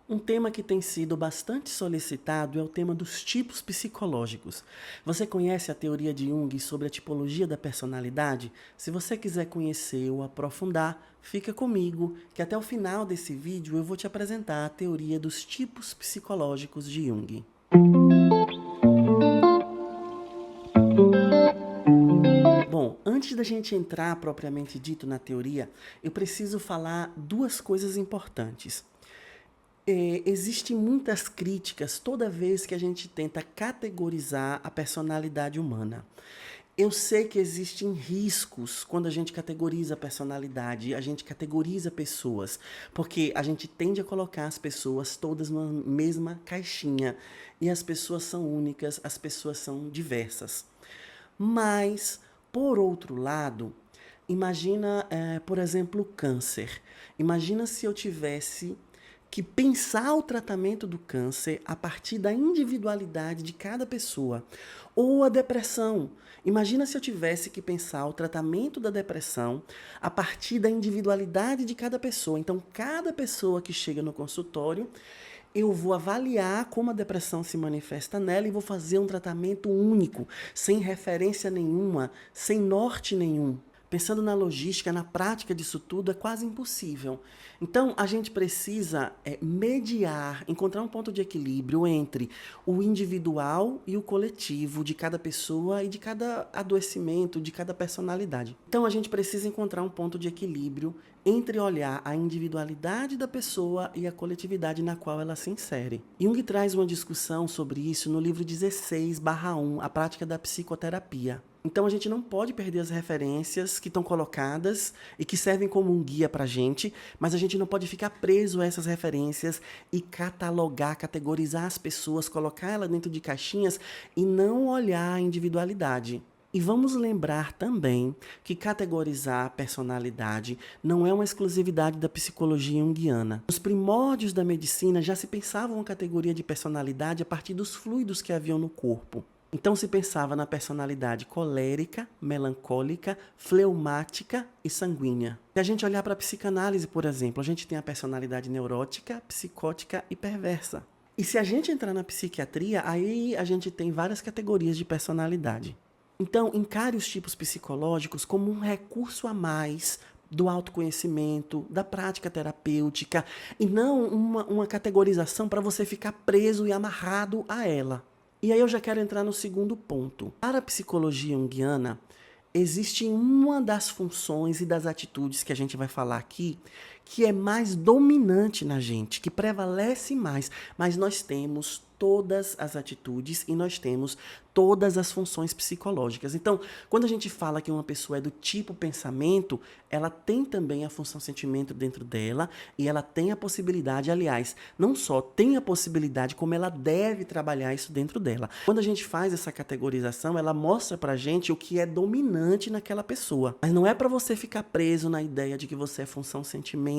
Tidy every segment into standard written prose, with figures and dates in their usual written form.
Um tema que tem sido bastante solicitado é o tema dos tipos psicológicos. Você conhece a teoria de Jung sobre a tipologia da personalidade? Se você quiser conhecer ou aprofundar, fica comigo, que até o final desse vídeo eu vou te apresentar a teoria dos tipos psicológicos de Jung. Bom, antes da gente entrar propriamente dito na teoria, eu preciso falar duas coisas importantes. Existem muitas críticas toda vez que a gente tenta categorizar a personalidade humana. Eu sei que existem riscos quando a gente categoriza a personalidade, a gente categoriza pessoas, porque a gente tende a colocar as pessoas todas numa mesma caixinha, e as pessoas são únicas, as pessoas são diversas. Mas, por outro lado, imagina, por exemplo, o câncer. Imagina se eu tivesse que pensar o tratamento do câncer a partir da individualidade de cada pessoa. Ou a depressão. Imagina se eu tivesse que pensar o tratamento da depressão a partir da individualidade de cada pessoa. Então, cada pessoa que chega no consultório, eu vou avaliar como a depressão se manifesta nela e vou fazer um tratamento único, sem referência nenhuma, sem norte nenhum. Pensando na logística, na prática disso tudo, é quase impossível. Então, a gente precisa mediar, encontrar um ponto de equilíbrio entre o individual e o coletivo de cada pessoa e de cada adoecimento, de cada personalidade. Então, a gente precisa encontrar um ponto de equilíbrio entre olhar a individualidade da pessoa e a coletividade na qual ela se insere. Jung traz uma discussão sobre isso no livro 16/1, A Prática da Psicoterapia. Então a gente não pode perder as referências que estão colocadas e que servem como um guia para a gente, mas a gente não pode ficar preso a essas referências e catalogar, categorizar as pessoas, colocar elas dentro de caixinhas e não olhar a individualidade. E vamos lembrar também que categorizar a personalidade não é uma exclusividade da psicologia junguiana. Nos primórdios da medicina já se pensava uma categoria de personalidade a partir dos fluidos que haviam no corpo. Então se pensava na personalidade colérica, melancólica, fleumática e sanguínea. Se a gente olhar para a psicanálise, por exemplo, a gente tem a personalidade neurótica, psicótica e perversa. E se a gente entrar na psiquiatria, aí a gente tem várias categorias de personalidade. Então, encare os tipos psicológicos como um recurso a mais do autoconhecimento, da prática terapêutica, e não uma categorização para você ficar preso e amarrado a ela. E aí eu já quero entrar no segundo ponto. Para a psicologia junguiana, existe uma das funções e das atitudes que a gente vai falar aqui que é mais dominante na gente, que prevalece mais, mas nós temos todas as atitudes e nós temos todas as funções psicológicas. Então, quando a gente fala que uma pessoa é do tipo pensamento, ela tem também a função sentimento dentro dela e ela tem a possibilidade, aliás, não só tem a possibilidade, como ela deve trabalhar isso dentro dela. Quando a gente faz essa categorização, ela mostra pra gente o que é dominante naquela pessoa. Mas não é pra você ficar preso na ideia de que você é função sentimento,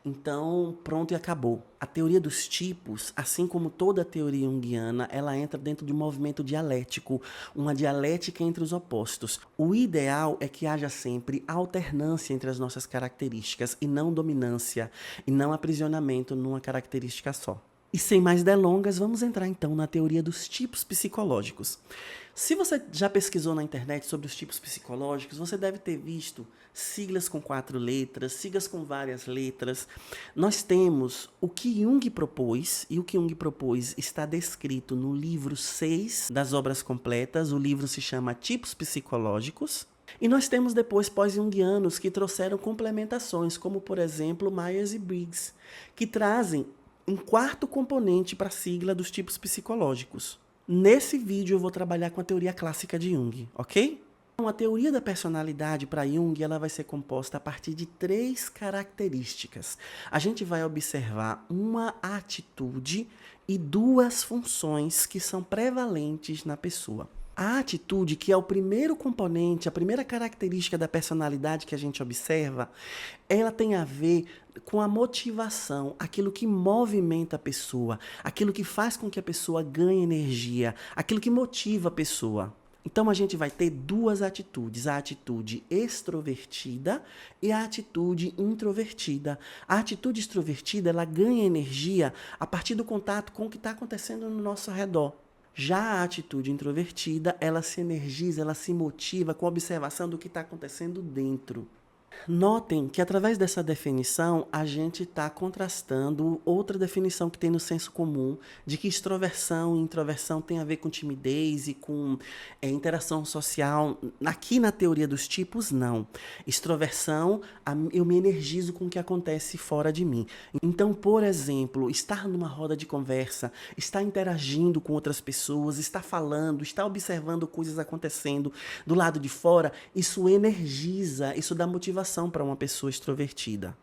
então pronto e acabou. A teoria dos tipos, assim como toda a teoria junguiana, ela entra dentro de um movimento dialético, uma dialética entre os opostos. O ideal é que haja sempre alternância entre as nossas características e não dominância, e não aprisionamento numa característica só. E sem mais delongas, vamos entrar então na teoria dos tipos psicológicos. Se você já pesquisou na internet sobre os tipos psicológicos, você deve ter visto siglas com 4 letras, siglas com várias letras. Nós temos o que Jung propôs, e o que Jung propôs está descrito no livro 6 das obras completas. O livro se chama Tipos Psicológicos. E nós temos depois pós-junguianos que trouxeram complementações, como por exemplo Myers e Briggs, que trazem um quarto componente para a sigla dos tipos psicológicos. Nesse vídeo eu vou trabalhar com a teoria clássica de Jung, ok? Então, a teoria da personalidade para Jung ela vai ser composta a partir de 3 características. A gente vai observar uma atitude e 2 funções que são prevalentes na pessoa. A atitude, que é o primeiro componente, a primeira característica da personalidade que a gente observa, ela tem a ver com a motivação, aquilo que movimenta a pessoa, aquilo que faz com que a pessoa ganhe energia, aquilo que motiva a pessoa. Então a gente vai ter duas atitudes, a atitude extrovertida e a atitude introvertida. A atitude extrovertida, ela ganha energia a partir do contato com o que está acontecendo no nosso redor. Já a atitude introvertida, ela se energiza, ela se motiva com a observação do que está acontecendo dentro. Notem que através dessa definição a gente está contrastando outra definição que tem no senso comum de que extroversão e introversão tem a ver com timidez e com interação social. Aqui na teoria dos tipos, não. Extroversão, eu me energizo com o que acontece fora de mim. Então, por exemplo, estar numa roda de conversa, estar interagindo com outras pessoas, estar falando, estar observando coisas acontecendo do lado de fora, isso energiza, isso dá motivação para uma pessoa extrovertida.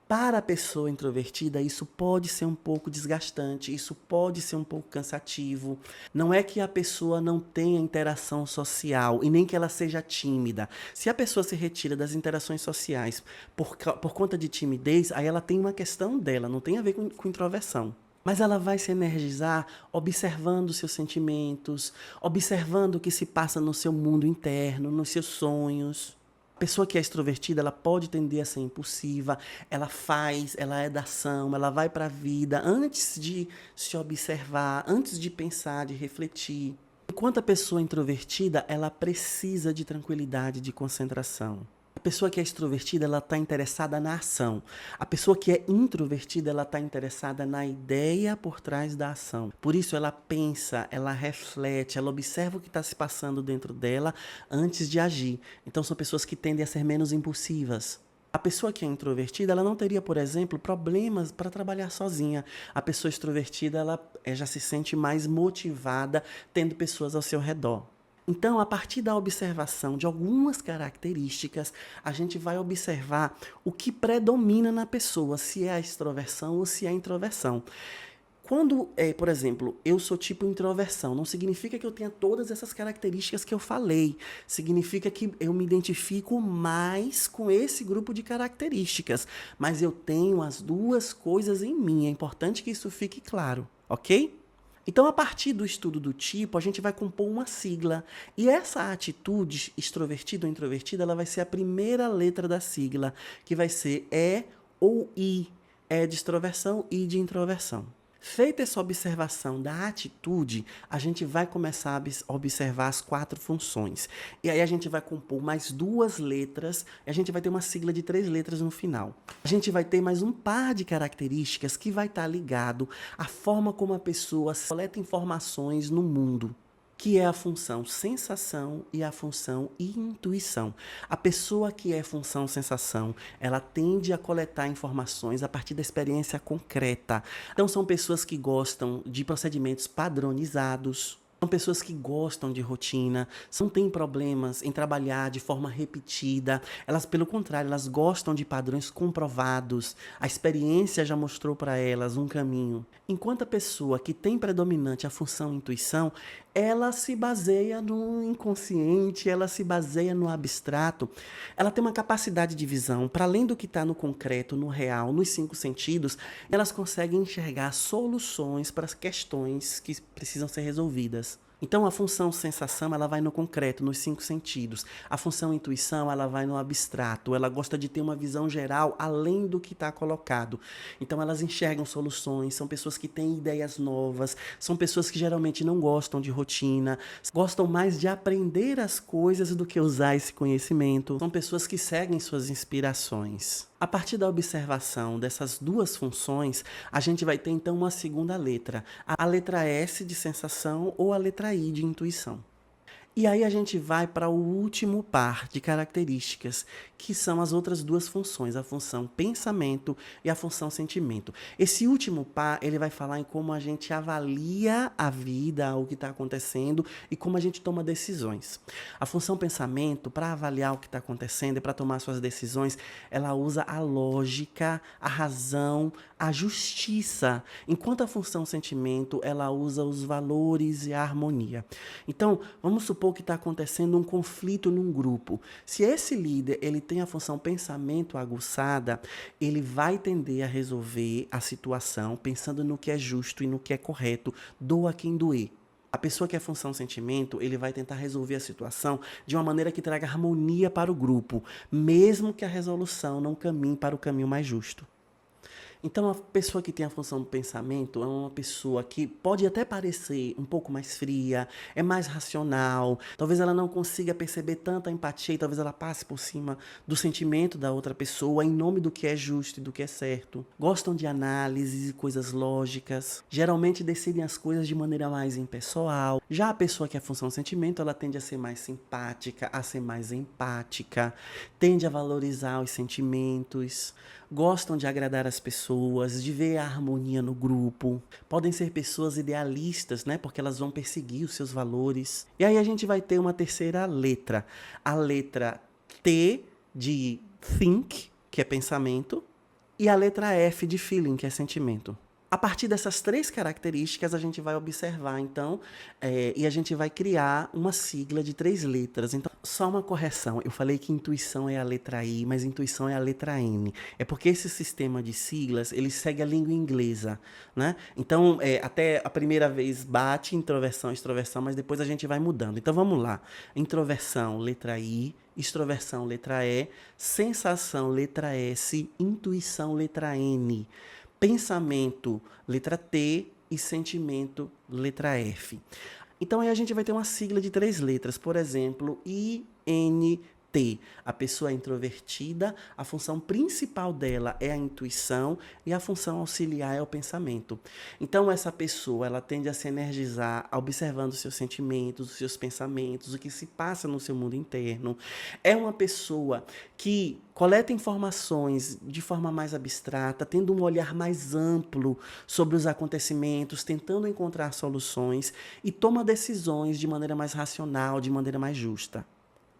Para a pessoa introvertida, isso pode ser um pouco desgastante, isso pode ser um pouco cansativo. Não é que a pessoa não tenha interação social e nem que ela seja tímida. Se a pessoa se retira das interações sociais por conta de timidez, aí ela tem uma questão dela, não tem a ver com introversão. Mas ela vai se energizar observando seus sentimentos, observando o que se passa no seu mundo interno, nos seus sonhos. A pessoa que é extrovertida, ela pode tender a ser impulsiva, ela faz, ela é da ação, ela vai para a vida antes de se observar, antes de pensar, de refletir. Enquanto a pessoa introvertida, ela precisa de tranquilidade, de concentração. A pessoa que é extrovertida, ela está interessada na ação. A pessoa que é introvertida, ela está interessada na ideia por trás da ação. Por isso, ela pensa, ela reflete, ela observa o que está se passando dentro dela antes de agir. Então, são pessoas que tendem a ser menos impulsivas. A pessoa que é introvertida, ela não teria, por exemplo, problemas para trabalhar sozinha. A pessoa extrovertida, ela já se sente mais motivada tendo pessoas ao seu redor. Então, a partir da observação de algumas características, a gente vai observar o que predomina na pessoa, se é a extroversão ou se é a introversão. Quando, por exemplo, eu sou tipo introversão, não significa que eu tenha todas essas características que eu falei. Significa que eu me identifico mais com esse grupo de características. Mas eu tenho as duas coisas em mim. É importante que isso fique claro, ok? Então, a partir do estudo do tipo, a gente vai compor uma sigla. E essa atitude, extrovertida ou introvertida, ela vai ser a primeira letra da sigla, que vai ser E ou I. E de extroversão, I de introversão. Feita essa observação da atitude, a gente vai começar a observar as 4 funções. E aí a gente vai compor mais 2 letras, e a gente vai ter uma sigla de 3 letras no final. A gente vai ter mais um par de características que vai estar ligado à forma como a pessoa coleta informações no mundo, que é a função sensação e a função intuição. A pessoa que é função sensação, ela tende a coletar informações a partir da experiência concreta. Então, são pessoas que gostam de procedimentos padronizados, são pessoas que gostam de rotina, não têm problemas em trabalhar de forma repetida. Elas, pelo contrário, elas gostam de padrões comprovados. A experiência já mostrou para elas um caminho. Enquanto a pessoa que tem predominante a função intuição, ela se baseia no inconsciente, ela se baseia no abstrato. Ela tem uma capacidade de visão, para além do que está no concreto, no real, nos 5 sentidos, elas conseguem enxergar soluções para as questões que precisam ser resolvidas. Então, a função sensação, ela vai no concreto, nos 5 sentidos. A função intuição, ela vai no abstrato. Ela gosta de ter uma visão geral além do que está colocado. Então, elas enxergam soluções, são pessoas que têm ideias novas, são pessoas que geralmente não gostam de rotina, gostam mais de aprender as coisas do que usar esse conhecimento. São pessoas que seguem suas inspirações. A partir da observação dessas 2 funções, a gente vai ter então uma segunda letra, a letra S de sensação ou a letra I de intuição. E aí a gente vai para o último par de características, que são as outras 2 funções, a função pensamento e a função sentimento. Esse último par, ele vai falar em como a gente avalia a vida, o que está acontecendo e como a gente toma decisões. A função pensamento, para avaliar o que está acontecendo e para tomar suas decisões, ela usa a lógica, a razão, a justiça, enquanto a função sentimento, ela usa os valores e a harmonia. Então, vamos supor que está acontecendo um conflito num grupo. Se esse líder ele tem a função pensamento aguçada, ele vai tender a resolver a situação pensando no que é justo e no que é correto, doa quem doer. A pessoa que é função sentimento, ele vai tentar resolver a situação de uma maneira que traga harmonia para o grupo, mesmo que a resolução não caminhe para o caminho mais justo. Então, a pessoa que tem a função do pensamento é uma pessoa que pode até parecer um pouco mais fria, é mais racional, talvez ela não consiga perceber tanta empatia e talvez ela passe por cima do sentimento da outra pessoa em nome do que é justo e do que é certo. Gostam de análises e coisas lógicas, geralmente decidem as coisas de maneira mais impessoal. Já a pessoa que é função sentimento, ela tende a ser mais simpática, a ser mais empática, tende a valorizar os sentimentos, gostam de agradar as pessoas, de ver a harmonia no grupo. Podem ser pessoas idealistas, né? Porque elas vão perseguir os seus valores. E aí a gente vai ter uma terceira letra. A letra T de think, que é pensamento, e a letra F de feeling, que é sentimento. A partir dessas três características, a gente vai observar, então, e a gente vai criar uma sigla de 3 letras. Então, só uma correção. Eu falei que intuição é a letra I, mas intuição é a letra N. É porque esse sistema de siglas, ele segue a língua inglesa, né? Então, até a primeira vez bate introversão, extroversão, mas depois a gente vai mudando. Então, vamos lá. Introversão, letra I. Extroversão, letra E. Sensação, letra S. Intuição, letra N. Pensamento, letra T, e sentimento, letra F. Então aí a gente vai ter uma sigla de 3 letras, por exemplo, INT. A pessoa é introvertida, a função principal dela é a intuição e a função auxiliar é o pensamento. Então essa pessoa, ela tende a se energizar observando os seus sentimentos, os seus pensamentos, o que se passa no seu mundo interno. É uma pessoa que coleta informações de forma mais abstrata, tendo um olhar mais amplo sobre os acontecimentos, tentando encontrar soluções e toma decisões de maneira mais racional, de maneira mais justa.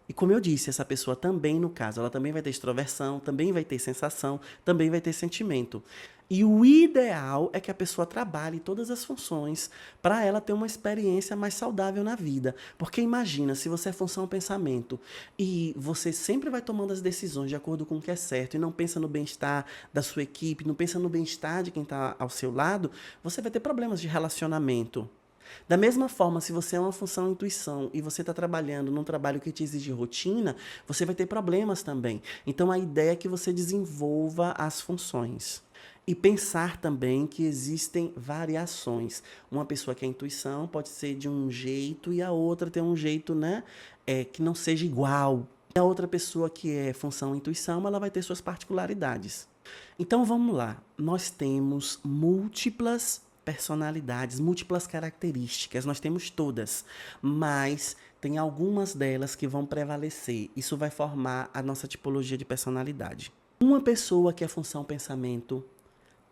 E como eu disse, essa pessoa também, no caso, ela também vai ter extroversão, também vai ter sensação, também vai ter sentimento. E o ideal é que a pessoa trabalhe todas as funções para ela ter uma experiência mais saudável na vida. Porque imagina, se você é função pensamento e você sempre vai tomando as decisões de acordo com o que é certo e não pensa no bem-estar da sua equipe, não pensa no bem-estar de quem está ao seu lado, você vai ter problemas de relacionamento. Da mesma forma, se você é uma função intuição e você está trabalhando num trabalho que te exige rotina, você vai ter problemas também. Então, a ideia é que você desenvolva as funções. E pensar também que existem variações. Uma pessoa que é intuição pode ser de um jeito e a outra tem um jeito, né, que não seja igual. E a outra pessoa que é função intuição, ela vai ter suas particularidades. Então, vamos lá. Nós temos múltiplas personalidades, múltiplas características, nós temos todas, mas tem algumas delas que vão prevalecer. Isso vai formar a nossa tipologia de personalidade. Uma pessoa que é função pensamento,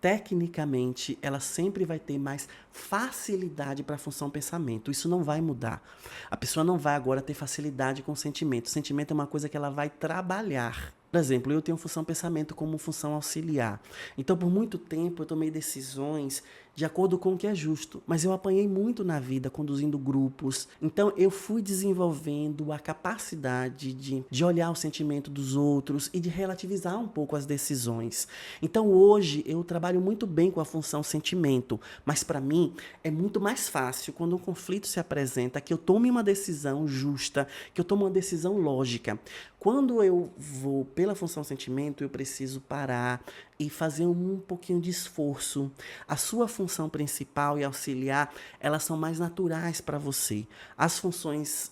tecnicamente, ela sempre vai ter mais facilidade para a função pensamento. Isso não vai mudar. A pessoa não vai agora ter facilidade com o sentimento. O sentimento é uma coisa que ela vai trabalhar. Por exemplo, eu tenho função pensamento como função auxiliar. Então, por muito tempo, eu tomei decisões de acordo com o que é justo. Mas eu apanhei muito na vida, conduzindo grupos. Então, eu fui desenvolvendo a capacidade de olhar o sentimento dos outros e de relativizar um pouco as decisões. Então, hoje, eu trabalho muito bem com a função sentimento. Mas, para mim, é muito mais fácil quando um conflito se apresenta que eu tome uma decisão justa, que eu tome uma decisão lógica. Quando eu vou pela função sentimento, eu preciso parar e fazer um pouquinho de esforço. A sua função principal e auxiliar, elas são mais naturais para você. As funções,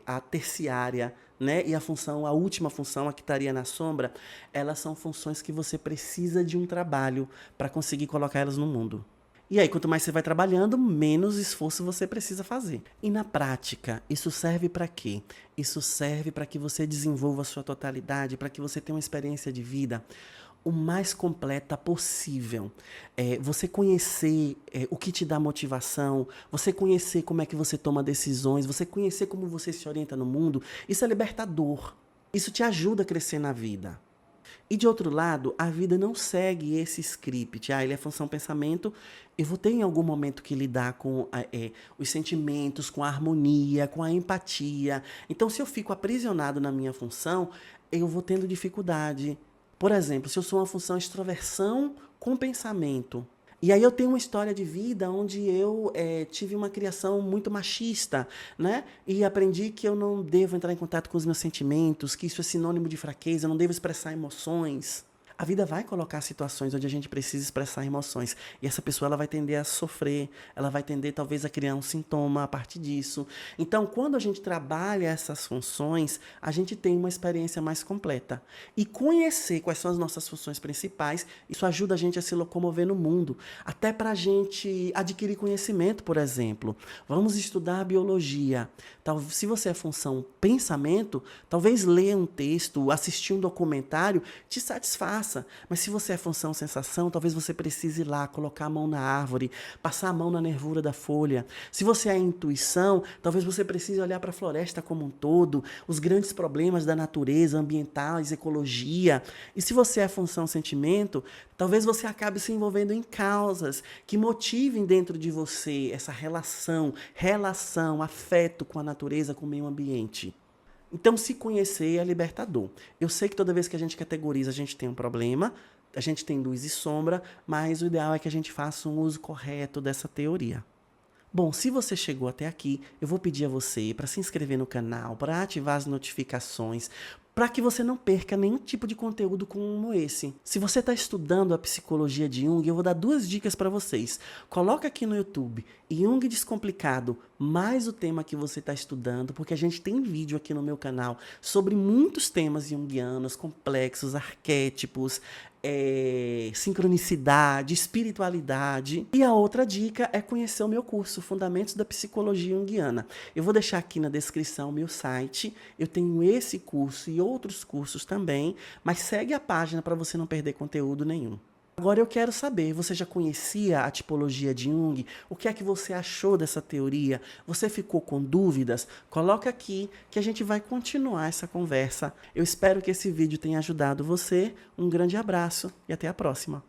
a terciária, né, e a última função, a que estaria na sombra, elas são funções que você precisa de um trabalho para conseguir colocar elas no mundo. E aí, quanto mais você vai trabalhando, menos esforço você precisa fazer. E na prática, isso serve para quê? Isso serve para que você desenvolva a sua totalidade, para que você tenha uma experiência de vida o mais completa possível. Você conhecer o que te dá motivação, você conhecer como é que você toma decisões, você conhecer como você se orienta no mundo, isso é libertador. Isso te ajuda a crescer na vida. E de outro lado, a vida não segue esse script. Ele é função pensamento, eu vou ter em algum momento que lidar com os sentimentos, com a harmonia, com a empatia. Então, se eu fico aprisionado na minha função, eu vou tendo dificuldade. Por exemplo, se eu sou uma função extroversão com pensamento, E aí eu tenho uma história de vida onde eu tive uma criação muito machista, né? E aprendi que eu não devo entrar em contato com os meus sentimentos, que isso é sinônimo de fraqueza, eu não devo expressar emoções. A vida vai colocar situações onde a gente precisa expressar emoções. E essa pessoa ela vai tender a sofrer, ela vai tender talvez a criar um sintoma a partir disso. Então, quando a gente trabalha essas funções, a gente tem uma experiência mais completa. E conhecer quais são as nossas funções principais, isso ajuda a gente a se locomover no mundo. Até para a gente adquirir conhecimento, por exemplo. Vamos estudar a biologia. Se você é função pensamento, talvez ler um texto, assistir um documentário, te satisfaça. Mas se você é função sensação, talvez você precise ir lá, colocar a mão na árvore, passar a mão na nervura da folha. Se você é intuição, talvez você precise olhar para a floresta como um todo, os grandes problemas da natureza, ambientais, ecologia. E se você é função sentimento, talvez você acabe se envolvendo em causas que motivem dentro de você essa relação, afeto com a natureza, com o meio ambiente. Então, se conhecer é libertador. Eu sei que toda vez que a gente categoriza, a gente tem um problema, a gente tem luz e sombra, mas o ideal é que a gente faça um uso correto dessa teoria. Bom, se você chegou até aqui, eu vou pedir a você para se inscrever no canal, para ativar as notificações, para que você não perca nenhum tipo de conteúdo como esse. Se você está estudando a psicologia de Jung, eu vou dar 2 dicas para vocês. Coloca aqui no YouTube Jung Descomplicado, mais o tema que você está estudando, porque a gente tem vídeo aqui no meu canal sobre muitos temas junguianos, complexos, arquétipos, sincronicidade, espiritualidade. E a outra dica é conhecer o meu curso, Fundamentos da Psicologia Junguiana. Eu vou deixar aqui na descrição o meu site, eu tenho esse curso e outros cursos também, mas segue a página para você não perder conteúdo nenhum. Agora eu quero saber, você já conhecia a tipologia de Jung? O que é que você achou dessa teoria? Você ficou com dúvidas? Coloca aqui que a gente vai continuar essa conversa. Eu espero que esse vídeo tenha ajudado você. Um grande abraço e até a próxima.